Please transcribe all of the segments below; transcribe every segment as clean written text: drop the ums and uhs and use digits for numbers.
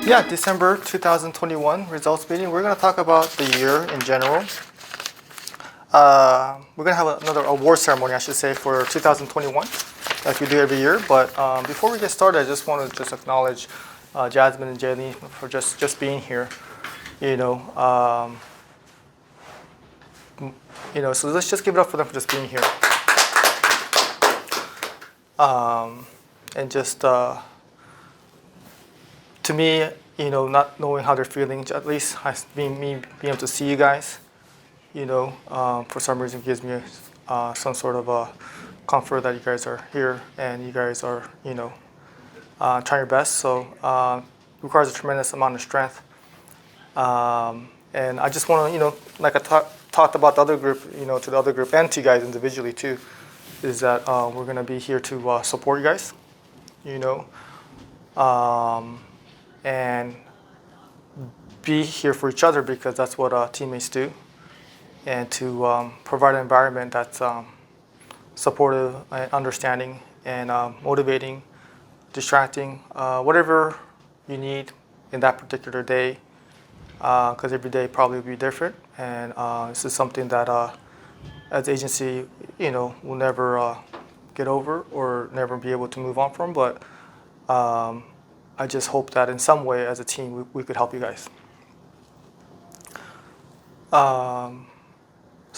Yeah, December 2021 results meeting. We're going to talk about the year in general. We're going to have another award ceremony, I should say, for 2021, like we do every year. But before we get started, I just want to just acknowledge Jasmine and Jaylee for just being here. So let's just give it up for them for just being here. And just to me, not knowing how they're feeling, at least being able to see you guys, for some reason gives me some sort of a comfort that you guys are here and you guys are, trying your best. So it requires a tremendous amount of strength. And I just want to, like I talked about the other group, to the other group and to you guys individually too, is that we're going to be here to support you guys, and be here for each other because that's what teammates do, and to provide an environment that's supportive, understanding, and motivating, distracting, whatever you need in that particular day, because every day probably will be different. And this is something that as an agency, we'll never get over or never be able to move on from. But I just hope that in some way as a team we could help you guys. So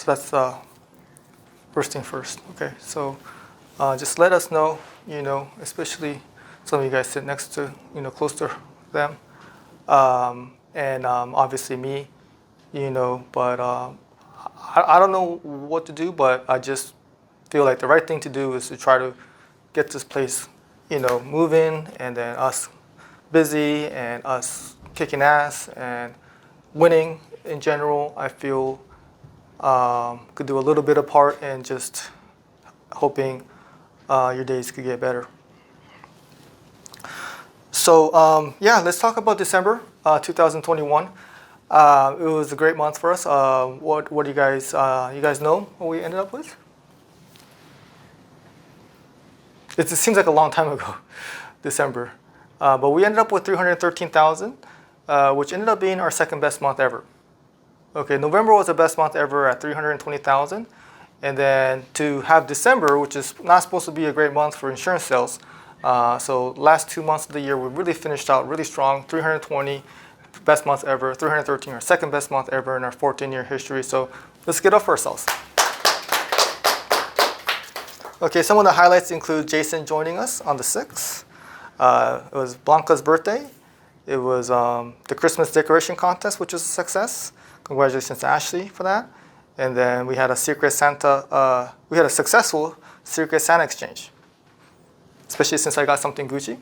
that's first thing first. Okay, so just let us know, especially some of you guys sit next to, close to them. And obviously me, but I don't know what to do, but I just feel like the right thing to do is to try to get this place, moving, and then us busy and us kicking ass and winning in general. I feel could do a little bit of part in just hoping your days could get better. So let's talk about December 2021. It was a great month for us. What do you guys know what we ended up with? It seems like a long time ago, December. But we ended up with $313,000, which ended up being our second best month ever. Okay, November was the best month ever at $320,000. And then to have December, which is not supposed to be a great month for insurance sales. So last 2 months of the year, we really finished out really strong, 320, best month ever, 313, our second best month ever in our 14-year history. So let's get up for ourselves. Okay, some of the highlights include Jason joining us on the 6th. It was Blanca's birthday. It was the Christmas decoration contest, which was a success. Congratulations to Ashley for that. And then we had a successful Secret Santa exchange, especially since I got something Gucci.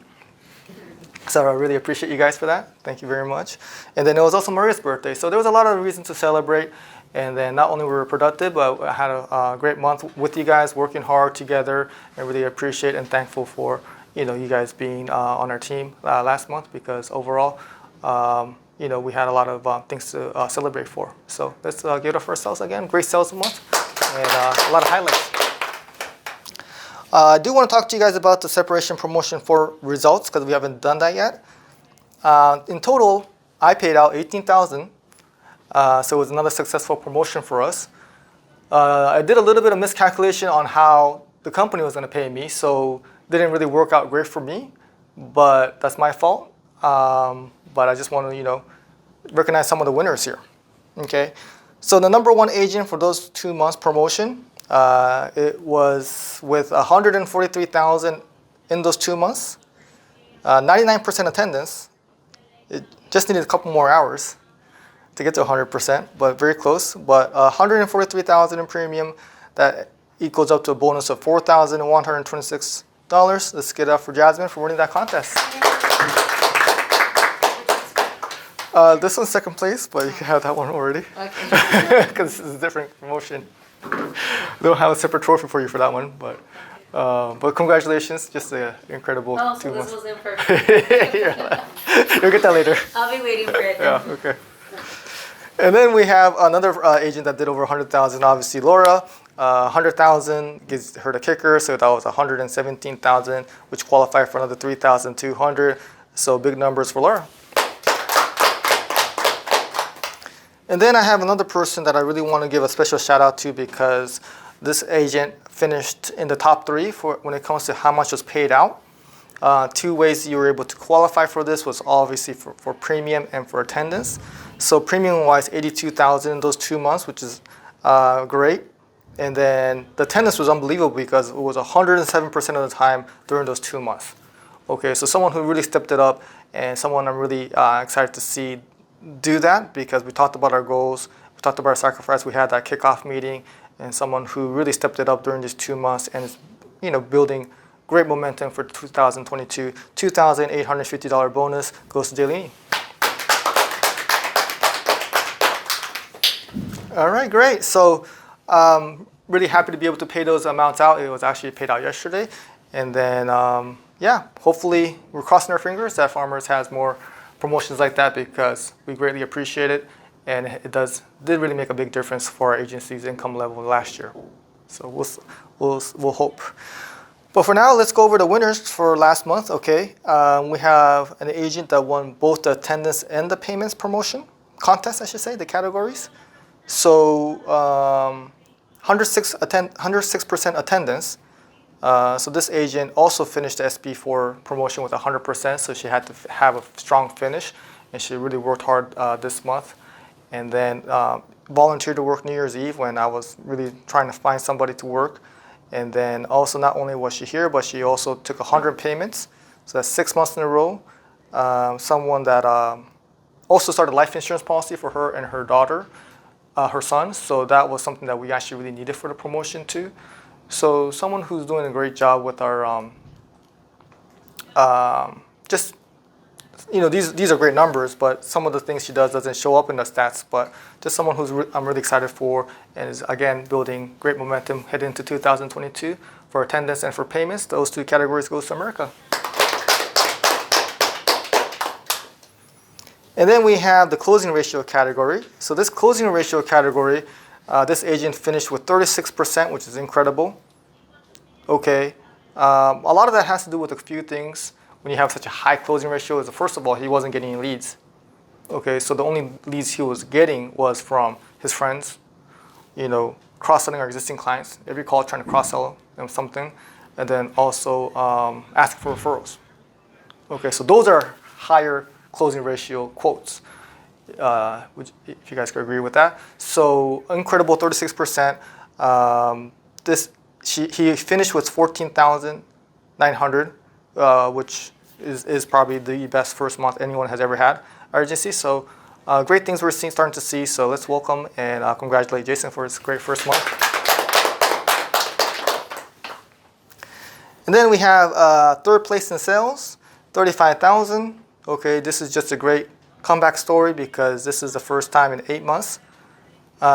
So I really appreciate you guys for that. Thank you very much. And then it was also Maria's birthday. So there was a lot of reasons to celebrate. And then not only were we productive, but I had a great month with you guys, working hard together, and really appreciate and thankful for you guys being on our team last month, because overall, we had a lot of things to celebrate for. So let's give it up for ourselves again. Great sales month and a lot of highlights. I do want to talk to you guys about the separation promotion for results, because we haven't done that yet. In total, I paid out $18,000. So it was another successful promotion for us. I did a little bit of miscalculation on how the company was going to pay me, so it didn't really work out great for me, but that's my fault. But I just want to, recognize some of the winners here. Okay, so the number one agent for those 2 months promotion, it was with $143,000 in those 2 months, 99% attendance. It just needed a couple more hours to get to 100%, but very close. But $143,000 in premium, that equals up to a bonus of $4,126. Let's get it up for Jasmine for winning that contest. This one's second place, but you can have that one already. Okay. Because this is a different promotion. We don't have a separate trophy for you for that one, but congratulations, just an incredible 2 months. Oh, so this was imperfect. Yeah. You'll get that later. I'll be waiting for it. Yeah, okay. And then we have another agent that did over $100,000, obviously Laura. $100,000 gives her the kicker, so that was $117,000, which qualified for another $3,200. So big numbers for Laura. And then I have another person that I really want to give a special shout out to because this agent finished in the top 3 for when it comes to how much was paid out. 2 ways you were able to qualify for this was obviously for premium and for attendance. So premium-wise, $82,000 in those 2 months, which is great. And then the attendance was unbelievable because it was 107% of the time during those 2 months. Okay, so someone who really stepped it up and someone I'm really excited to see do that because we talked about our goals, we talked about our sacrifice, we had that kickoff meeting, and someone who really stepped it up during these 2 months and is building great momentum for 2022. $2,850 bonus goes to Jaylene. All right, great. So really happy to be able to pay those amounts out. It was actually paid out yesterday. And then, yeah, hopefully we're crossing our fingers that Farmers has more promotions like that because we greatly appreciate it. And it did really make a big difference for our agency's income level last year. So we'll hope. But for now, let's go over the winners for last month, okay? We have an agent that won both the attendance and the payments promotion contest, I should say, the categories. So 106% attendance. So this agent also finished the SB4 promotion with 100%, so she had to have a strong finish, and she really worked hard this month. And then volunteered to work New Year's Eve when I was really trying to find somebody to work. And then also not only was she here, but she also took 100 payments. So that's 6 months in a row. Someone that also started a life insurance policy for her and her daughter, her son. So that was something that we actually really needed for the promotion too. So someone who's doing a great job with our, just, these are great numbers, but some of the things she does doesn't show up in the stats, but just someone who's I'm really excited for and is, again, building great momentum heading into 2022 for attendance and for payments. Those 2 categories goes to America. And then we have the closing ratio category. So this closing ratio category, this agent finished with 36%, which is incredible. Okay, a lot of that has to do with a few things. When you have such a high closing ratio, is first of all, he wasn't getting any leads. Okay, so the only leads he was getting was from his friends, cross-selling our existing clients. Every call trying to cross-sell them something, and then also asking for referrals. Okay, so those are higher closing ratio quotes, which, if you guys could agree with that. So incredible 36%. He finished with 14,900. Which is probably the best first month anyone has ever had our agency. So great things we're starting to see. So let's welcome and congratulate Jason for his great first month. And then we have 3rd place in sales, 35,000. Okay, this is just a great comeback story because this is the first time in 8 months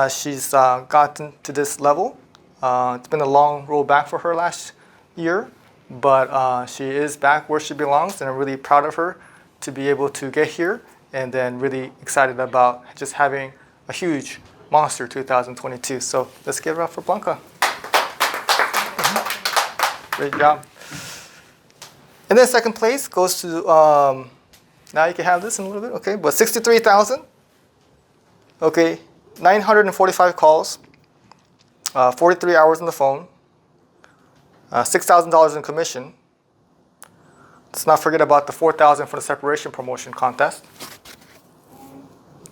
she's gotten to this level. It's been a long road back for her last year. But she is back where she belongs, and I'm really proud of her to be able to get here, and then really excited about just having a huge monster 2022. So let's give it up for Blanca. Great job. And then 2nd place goes to, now you can have this in a little bit, okay, but 63,000. Okay, 945 calls, 43 hours on the phone. $6,000 in commission. Let's not forget about the $4,000 for the separation promotion contest.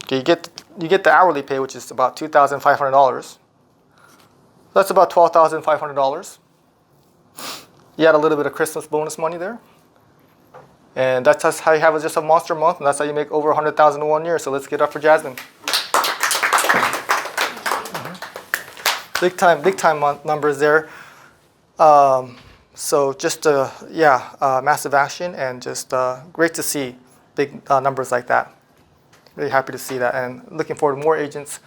Okay, you get the hourly pay, which is about $2,500. That's about $12,500. You add a little bit of Christmas bonus money there, and that's how you have just a monster month, and that's how you make over $100,000 in 1 year. So let's get up for Jasmine. Big time numbers there. So just massive action and just great to see big numbers like that. Really happy to see that and looking forward to more agents,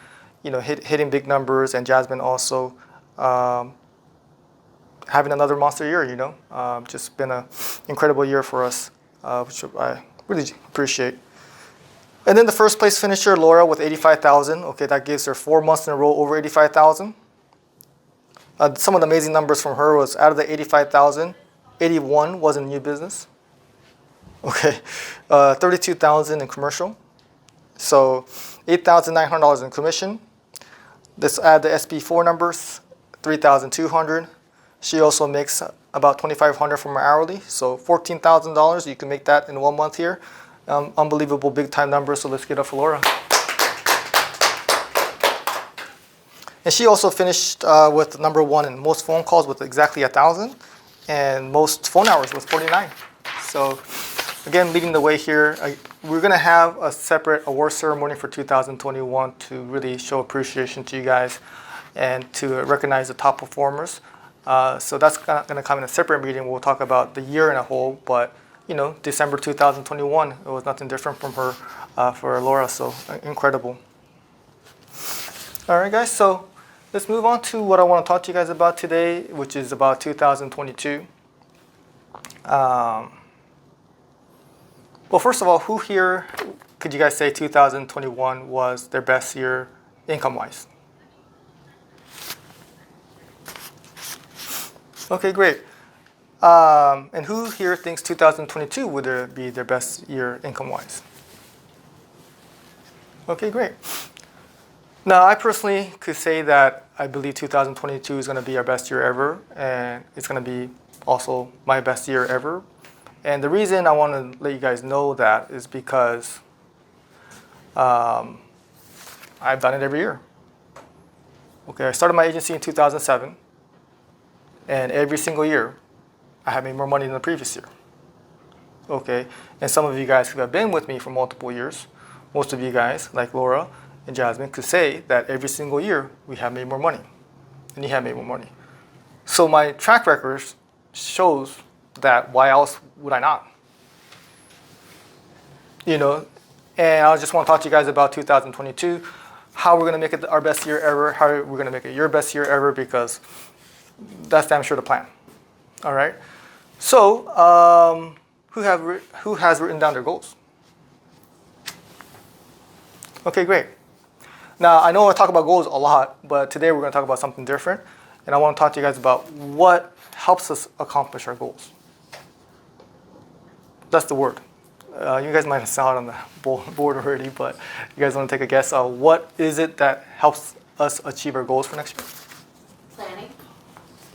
hitting big numbers, and Jasmine also having another monster year. Just been an incredible year for us, which I really appreciate. And then the 1st place finisher, Laura, with 85,000. Okay, that gives her 4 months in a row over 85,000. Some of the amazing numbers from her was out of the 85,000, 81 was in new business. Okay, 32,000 in commercial. So $8,900 in commission. Let's add the SB4 numbers, $3,200. She also makes about $2,500 from her hourly, so $14,000. You can make that in 1 month here. Unbelievable big time numbers, so let's get up for Laura. And she also finished with number 1 in most phone calls with exactly 1,000, and most phone hours with 49. So again, leading the way here. We're going to have a separate award ceremony for 2021 to really show appreciation to you guys and to recognize the top performers. So that's going to come in a separate meeting. We'll talk about the year in a whole, but December 2021, it was nothing different from her for Laura, so incredible. All right, guys, so let's move on to what I want to talk to you guys about today, which is about 2022. Well, first of all, who here could you guys say 2021 was their best year income-wise? Okay, great. And who here thinks 2022 would be their best year income-wise? Okay, great. Now, I personally could say that I believe 2022 is going to be our best year ever, and it's going to be also my best year ever. And the reason I want to let you guys know that is because I've done it every year. Okay, I started my agency in 2007, and every single year I have made more money than the previous year. Okay, and some of you guys who have been with me for multiple years, most of you guys, like Laura and Jasmine, could say that every single year we have made more money, and you have made more money. So my track record shows that why else would I not? And I just want to talk to you guys about 2022, how we're going to make it our best year ever, how we're going to make it your best year ever, because that's damn sure the plan. All right. So who has written down their goals? Okay, great. Now, I know I talk about goals a lot, but today we're going to talk about something different. And I want to talk to you guys about what helps us accomplish our goals. That's the word. You guys might have saw it on the board already, but you guys want to take a guess on what is it that helps us achieve our goals for next year? Planning.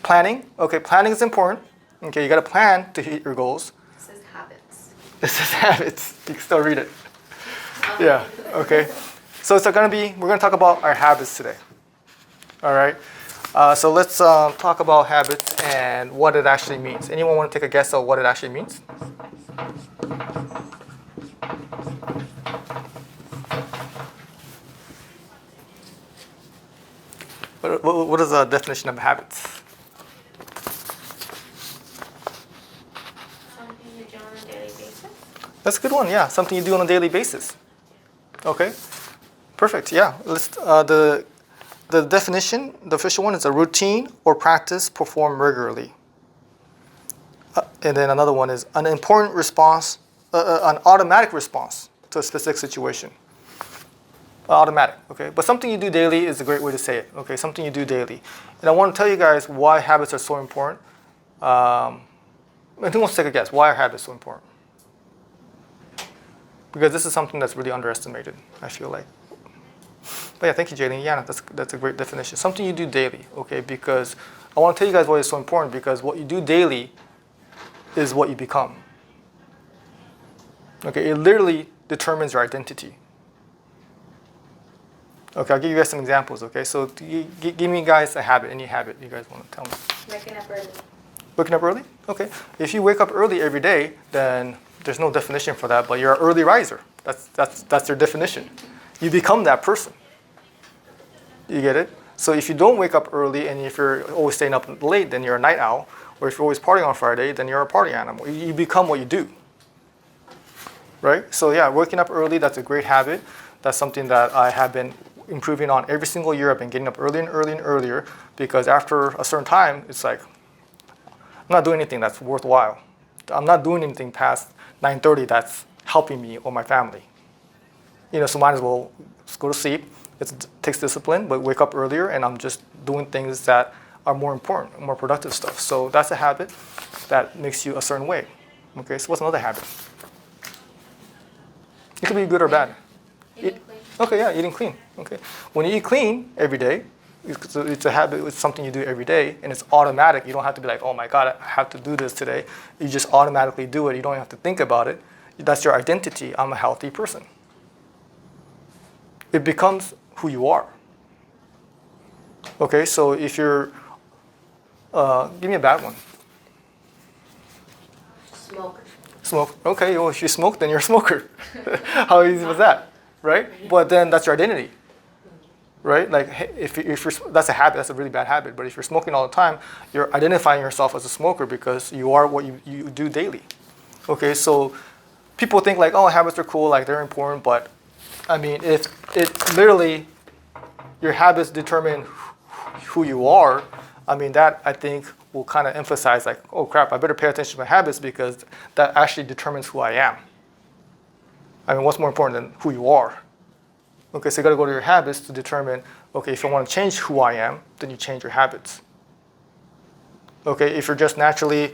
Planning. Okay, planning is important. Okay, you got to plan to hit your goals. This is habits. This is habits. You can still read it. Yeah, okay. So we're going to talk about our habits today. All right. So let's talk about habits and what it actually means. Anyone want to take a guess of what it actually means? What is the definition of habits? Something you do on a daily basis. That's a good one. Yeah, something you do on a daily basis. Okay, perfect. Yeah, the definition, the official one, is a routine or practice performed regularly. And then another one is an important response, an automatic response to a specific situation. Automatic, okay? But something you do daily is a great way to say it, okay? Something you do daily. And I want to tell you guys why habits are so important. And who wants to take a guess? Why are habits so important? Because this is something that's really underestimated, I feel like. But yeah, thank you, Jaylene. Yeah, that's a great definition. Something you do daily, okay? Because I want to tell you guys why it's so important, because what you do daily is what you become. Okay, it literally determines your identity. Okay, I'll give you guys some examples, okay? So give me guys a habit, any habit you guys want to tell me. Waking up early. Waking up early? Okay. If you wake up early every day, then there's no definition for that, but you're an early riser. That's your definition. You become that person. You get it? So if you don't wake up early and if you're always staying up late, then you're a night owl. Or if you're always partying on Friday, then you're a party animal. You become what you do. Right? So yeah, waking up early, that's a great habit. That's something that I have been improving on every single year. I've been getting up early and early and earlier, because after a certain time, it's like, I'm not doing anything that's worthwhile. I'm not doing anything past 9:30 that's helping me or my family. So might as well just go to sleep. It takes discipline, but wake up earlier, and I'm just doing things that are more important, more productive stuff. So that's a habit that makes you a certain way. Okay, so what's another habit? It could be good or bad. Okay, yeah, eating clean. Okay. When you eat clean every day, it's a habit, it's something you do every day, and it's automatic. You don't have to be like, oh my God, I have to do this today. You just automatically do it. You don't have to think about it. That's your identity. I'm a healthy person. It becomes who you are. Okay, so if you're, give me a bad one. Smoke. Smoke. Okay, well, if you smoke, then you're a smoker. How easy was that, right? But then that's your identity, right? Like if you're, that's a habit, that's a really bad habit. But if you're smoking all the time, you're identifying yourself as a smoker because you are what you do daily. Okay, so people think like, oh, habits are cool, like they're important, but I mean, if it literally, your habits determine who you are, I mean, that I think will kind of emphasize like, oh crap, I better pay attention to my habits because that actually determines who I am. I mean, what's more important than who you are? Okay, so you gotta go to your habits to determine, okay, if you wanna change who I am, then you change your habits. Okay, if you're just naturally,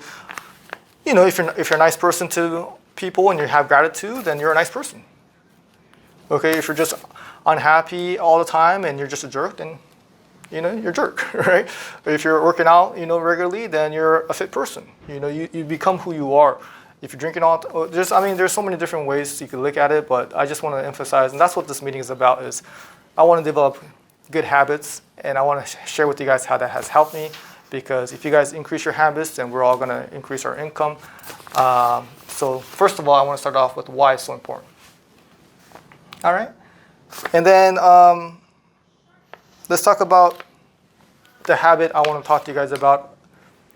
you know, if you're a nice person to people and you have gratitude, then you're a nice person. Okay, if you're just unhappy all the time and you're just a jerk, then you know, you're a jerk, right? Or if you're working out, you know, regularly, then you're a fit person. You know, you become who you are. If you're drinking all, there's so many different ways you could look at it, but I just want to emphasize, and that's what this meeting is about, is I want to develop good habits, and I want to share with you guys how that has helped me, because if you guys increase your habits, then we're all going to increase our income. So first of all, I want to start off with why it's so important. All right? And then let's talk about the habit I want to talk to you guys about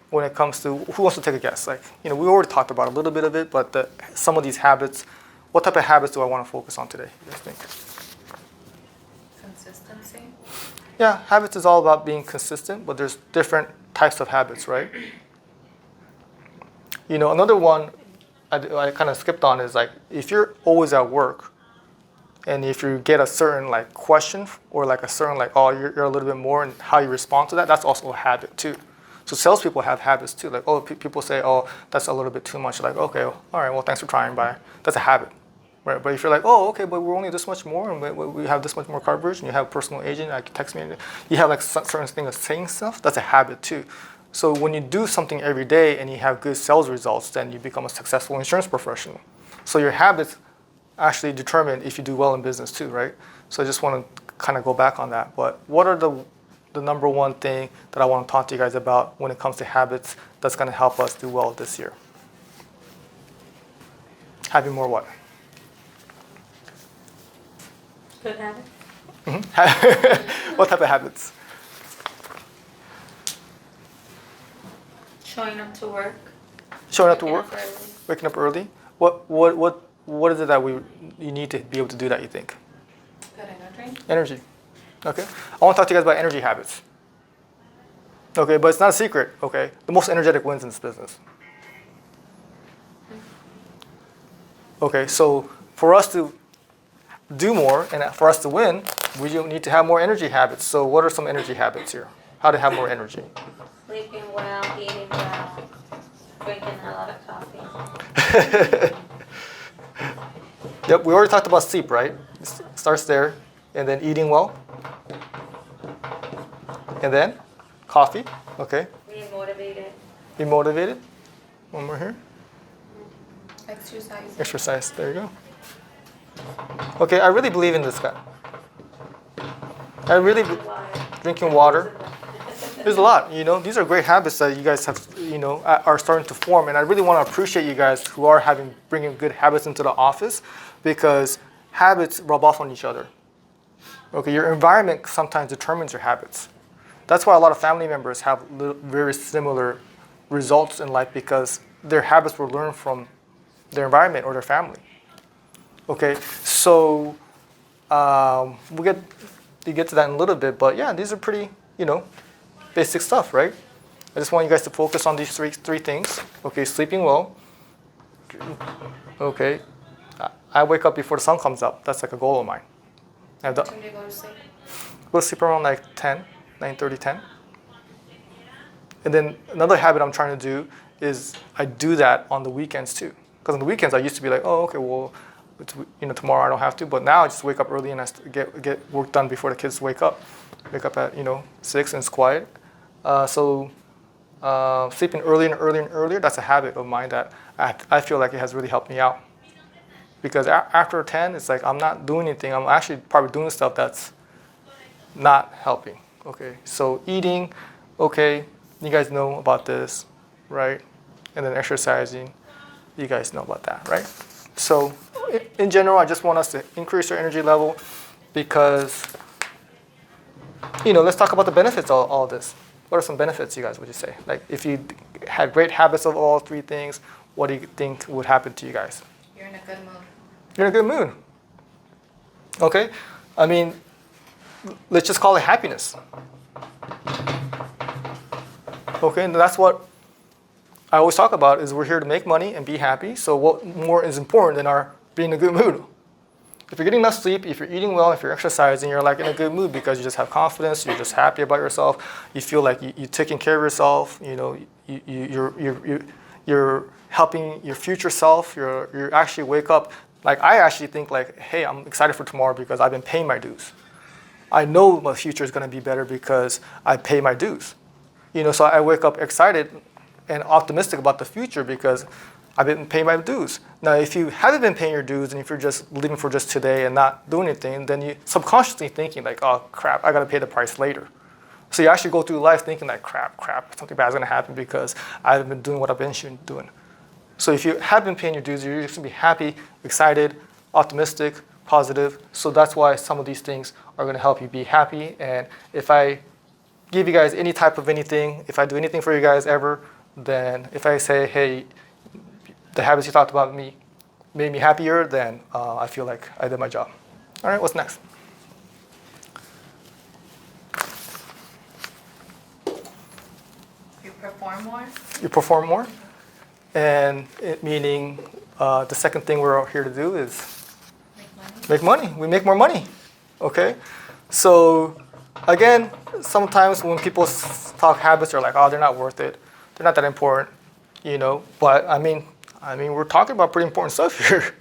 when it comes to, who wants to take a guess? Like, you know, we already talked about a little bit of it, but some of these habits, what type of habits do I want to focus on today, you guys think? Consistency. Yeah, habits is all about being consistent, but there's different types of habits, right? You know, another one I kind of skipped on is like, if you're always at work, and if you get a certain like question or like a certain like, oh, you're a little bit more, and how you respond to that, that's also a habit too. So salespeople have habits too. Like, oh, people say, oh, that's a little bit too much. Like, okay, all right, well, thanks for trying, bye. That's a habit, right? But if you're like, oh, okay, but we're only this much more, and we have this much more coverage, and you have a personal agent, like text me, and you have like certain thing of saying stuff, that's a habit too. So when you do something every day and you have good sales results, then you become a successful insurance professional. So your habits actually determine if you do well in business too, right? So I just want to kind of go back on that. But what are the number one thing that I want to talk to you guys about when it comes to habits that's going to help us do well this year? Having more what? Good habit. Mm-hmm. What type of habits? Showing up to work. Showing up to work? Early. Waking up early? What is it that you need to be able to do that, you think? Good energy. Energy. Okay. I want to talk to you guys about energy habits. Okay, but it's not a secret, okay? The most energetic wins in this business. Okay, so for us to do more and for us to win, we need to have more energy habits. So what are some energy habits here? How to have more energy? Sleeping well, eating well, drinking a lot of coffee. Yep, we already talked about sleep, right? It starts there, and then eating well. And then coffee, okay. Being motivated. Be motivated. One more here. Exercise. Exercise, there you go. Okay, I really believe in this guy. Drinking water. There's a lot, you know. These are great habits that you guys have, you know, are starting to form, and I really want to appreciate you guys who are bringing good habits into the office, because habits rub off on each other. Okay, your environment sometimes determines your habits. That's why a lot of family members have very similar results in life, because their habits were learned from their environment or their family. Okay, so we'll get to that in a little bit, but yeah, these are pretty, you know, basic stuff, right? I just want you guys to focus on these three things. Okay, sleeping well. Okay, I wake up before the sun comes up. That's like a goal of mine. When do you go to sleep? Go to sleep around like 9:30, 10. And then another habit I'm trying to do is I do that on the weekends too. Because on the weekends I used to be like, oh, okay, well, tomorrow I don't have to. But now I just wake up early and I get work done before the kids wake up. Wake up at 6 and it's quiet. Sleeping earlier and earlier and earlier, that's a habit of mine that I feel like it has really helped me out. Because after 10, it's like I'm not doing anything. I'm actually probably doing stuff that's not helping. Okay, so eating, okay, you guys know about this, right? And then exercising, you guys know about that, right? So in general, I just want us to increase our energy level because, let's talk about the benefits of all this. What are some benefits, you guys, would you say? Like if you had great habits of all three things, what do you think would happen to you guys? You're in a good mood. You're in a good mood. Okay? I mean, let's just call it happiness. Okay, and that's what I always talk about is we're here to make money and be happy. So what more is important than our being in a good mood? If you're getting enough sleep, if you're eating well, if you're exercising, you're like in a good mood because you just have confidence, you're just happy about yourself, you feel like you're taking care of yourself, you're helping your future self, you actually wake up. Like I actually think like, hey, I'm excited for tomorrow because I've been paying my dues. I know my future is going to be better because I pay my dues. So I wake up excited and optimistic about the future because I've been paying my dues. Now, if you haven't been paying your dues and if you're just living for just today and not doing anything, then you subconsciously thinking like, oh crap, I got to pay the price later. So you actually go through life thinking like, crap, something bad is going to happen because I haven't been doing what I've been doing. So if you have been paying your dues, you're just going to be happy, excited, optimistic, positive. So that's why some of these things are going to help you be happy. And if I give you guys any type of anything, if I do anything for you guys ever, then if I say, hey, the habits you talked about me made me happier, then I feel like I did my job. All right, what's next? You perform more. You perform more. And meaning the second thing we're here to do is make money. We make more money. Okay? So again, sometimes when people talk habits, they're like, oh, they're not worth it. They're not that important, But I mean, we're talking about pretty important stuff here.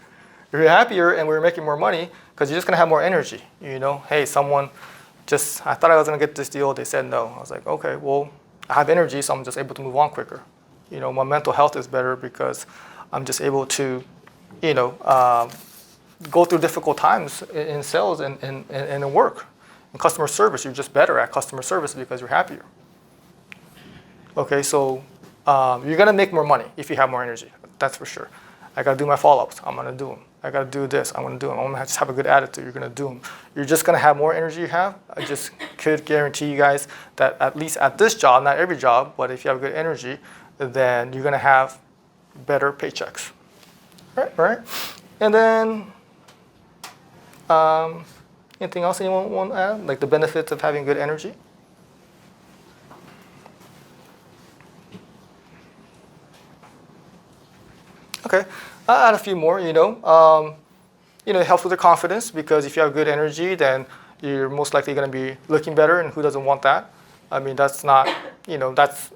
You're happier and we're making more money because you're just gonna have more energy. Hey, I thought I was gonna get this deal. They said no. I was like, okay, well, I have energy, so I'm just able to move on quicker. My mental health is better because I'm just able to, go through difficult times in sales and in work. In customer service, you're just better at customer service because you're happier. Okay, so you're gonna make more money if you have more energy. That's for sure. I gotta do my follow-ups. I'm gonna do them. I gotta do this. I'm gonna do them. I'm gonna just have a good attitude. You're gonna do them. You're just gonna have more energy you have. I just could guarantee you guys that at least at this job, not every job, but if you have good energy, then you're gonna have better paychecks. Right? And then, anything else anyone want to add? Like the benefits of having good energy? Okay, I'll add a few more, it helps with the confidence because if you have good energy, then you're most likely going to be looking better, and who doesn't want that? I mean, that's not, that's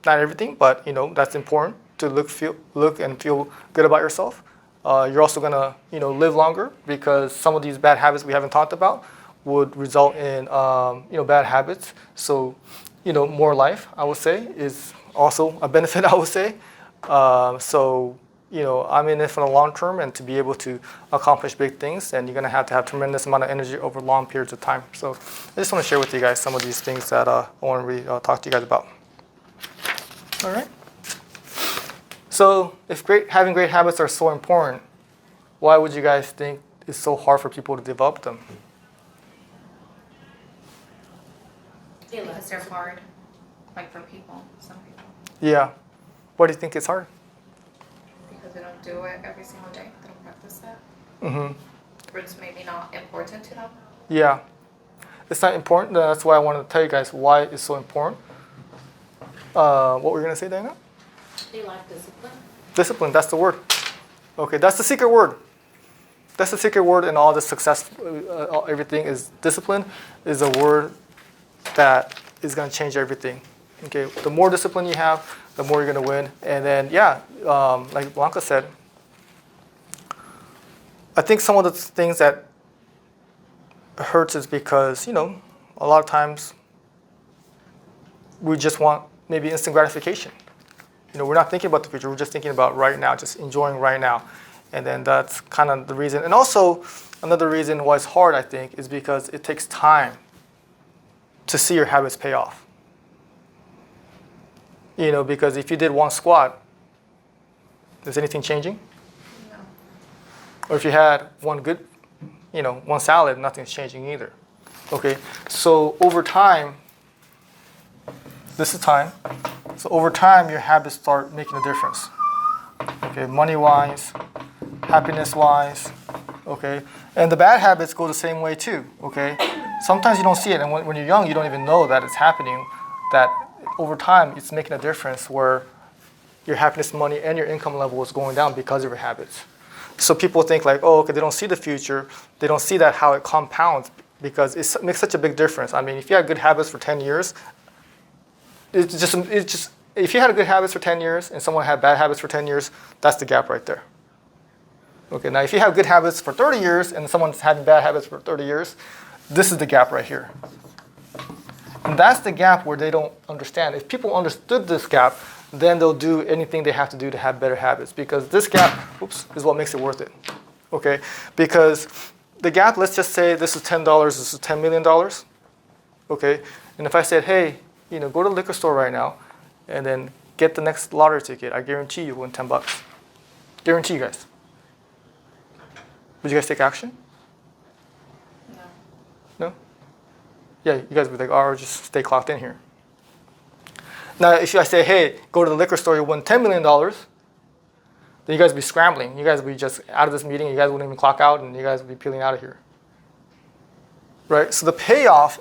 not everything, but, that's important to look and feel good about yourself. You're also going to, live longer because some of these bad habits we haven't talked about would result in, bad habits. So, more life, I would say, is also a benefit, I would say. I'm in it for the long term, and to be able to accomplish big things, and you're going to have tremendous amount of energy over long periods of time. So I just want to share with you guys some of these things that I want to really talk to you guys about. All right. So if having great habits are so important, why would you guys think it's so hard for people to develop them? Because they're hard, like for some people. Yeah. Why do you think it's hard? Because they don't do it every single day. They don't practice it. Mm-hmm. Or it's maybe not important to them. Yeah. It's not important. That's why I wanted to tell you guys why it's so important. What were you going to say, Dana? They lack discipline. Discipline, that's the word. Okay, that's the secret word. That's the secret word in all the success, everything is discipline is a word that is going to change everything. Okay, the more discipline you have, the more you're going to win. And then, like Blanca said, I think some of the things that hurts is because, a lot of times we just want maybe instant gratification. We're not thinking about the future, we're just thinking about right now, just enjoying right now. And then that's kind of the reason. And also, another reason why it's hard, I think, is because it takes time to see your habits pay off. Because if you did one squat, is anything changing? No. Or if you had one salad, nothing's changing either. Okay, so over time, this is time. So over time, your habits start making a difference. Okay, money-wise, happiness-wise, okay? And the bad habits go the same way too, okay? Sometimes you don't see it, and when you're young, you don't even know that it's happening, that over time, it's making a difference where your happiness, money, and your income level is going down because of your habits. So people think like, oh, okay, they don't see the future. They don't see that how it compounds because it makes such a big difference. I mean, if you had good habits for 10 years, it's just if you had good habits for 10 years and someone had bad habits for 10 years, that's the gap right there. Okay, now if you have good habits for 30 years and someone's having bad habits for 30 years, this is the gap right here. And that's the gap where they don't understand. If people understood this gap, then they'll do anything they have to do to have better habits because this gap, is what makes it worth it. Okay, because the gap, let's just say this is $10, this is $10 million. Okay, and if I said, hey, go to the liquor store right now and then get the next lottery ticket, I guarantee you win $10. Guarantee you guys. Would you guys take action? No? Yeah, you guys would be like, oh, just stay clocked in here. Now, if I say, hey, go to the liquor store, you win $10 million, then you guys would be scrambling. You guys would be just out of this meeting, you guys wouldn't even clock out, and you guys would be peeling out of here. Right? So the payoff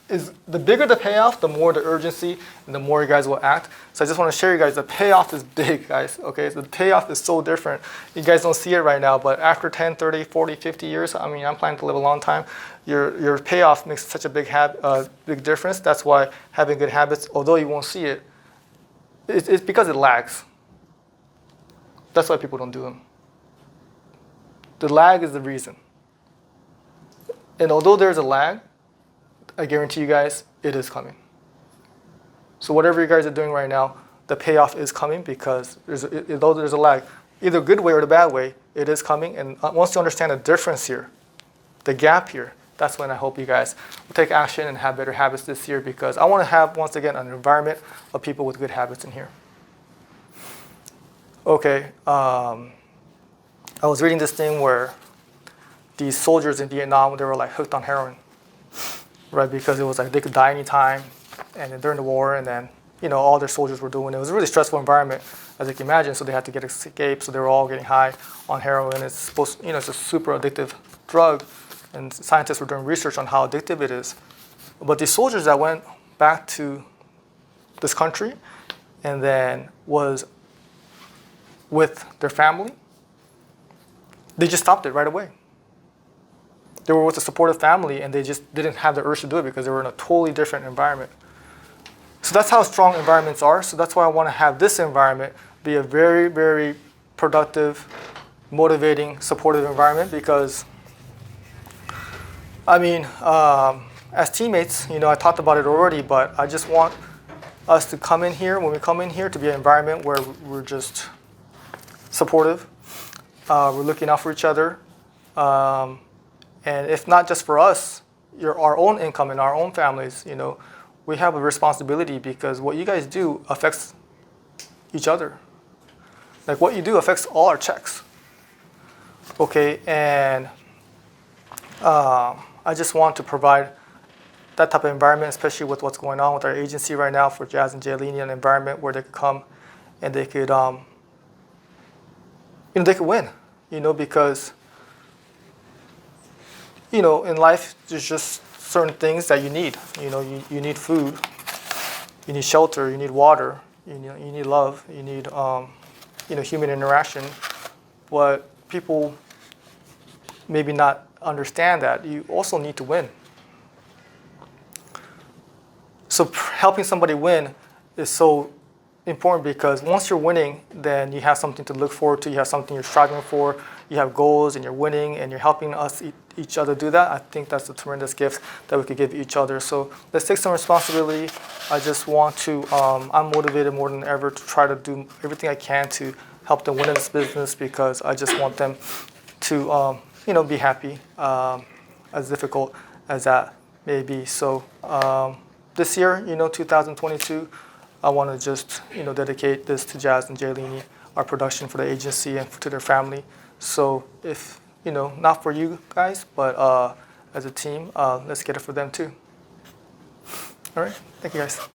is, the bigger the payoff, the more the urgency, and the more you guys will act. So I just want to share you guys, the payoff is big, guys. Okay, so the payoff is so different. You guys don't see it right now, but after 10, 30, 40, 50 years, I mean, I'm planning to live a long time, your payoff makes such a big difference. That's why having good habits, although you won't see it, it's because it lags. That's why people don't do them. The lag is the reason. And although there's a lag, I guarantee you guys, it is coming. So whatever you guys are doing right now, the payoff is coming because although there's a lag, either good way or the bad way, it is coming. And once you understand the difference here, the gap here, that's when I hope you guys will take action and have better habits this year because I want to have, once again, an environment of people with good habits in here. Okay, I was reading this thing where these soldiers in Vietnam, they were like hooked on heroin. Right, because it was like they could die anytime, and then during the war, and then all their soldiers were doing. It was a really stressful environment, as you can imagine. So they had to get escape. So they were all getting high on heroin. It's supposed, it's a super addictive drug, and scientists were doing research on how addictive it is. But these soldiers that went back to this country, and then was with their family, they just stopped it right away. They were with a supportive family, and they just didn't have the urge to do it because they were in a totally different environment. So that's how strong environments are. So that's why I want to have this environment be a very, very productive, motivating, supportive environment because, I mean, as teammates, I talked about it already, but I just want us to come in here, when we come in here, to be an environment where we're just supportive, we're looking out for each other, and if not just for us, our own income and our own families, we have a responsibility because what you guys do affects each other. Like what you do affects all our checks. Okay, and I just want to provide that type of environment, especially with what's going on with our agency right now for Jazz and Jaylene, an environment where they could come and they could, they could win, because in life, there's just certain things that you need. You need food, you need shelter, you need water, you need love, you need, human interaction. But people maybe not understand that you also need to win. So helping somebody win is so important because once you're winning, then you have something to look forward to, you have something you're striving for, you have goals and you're winning and you're helping us each other do that, I think that's a tremendous gift that we could give each other. So let's take some responsibility. I just want to, I'm motivated more than ever to try to do everything I can to help them win in this business, because I just want them to, be happy, as difficult as that may be. So this year, 2022, I want to just, dedicate this to Jazz and Jaylene, our production for the agency and to their family. So if, not for you guys, but as a team, let's get it for them too. All right, thank you guys.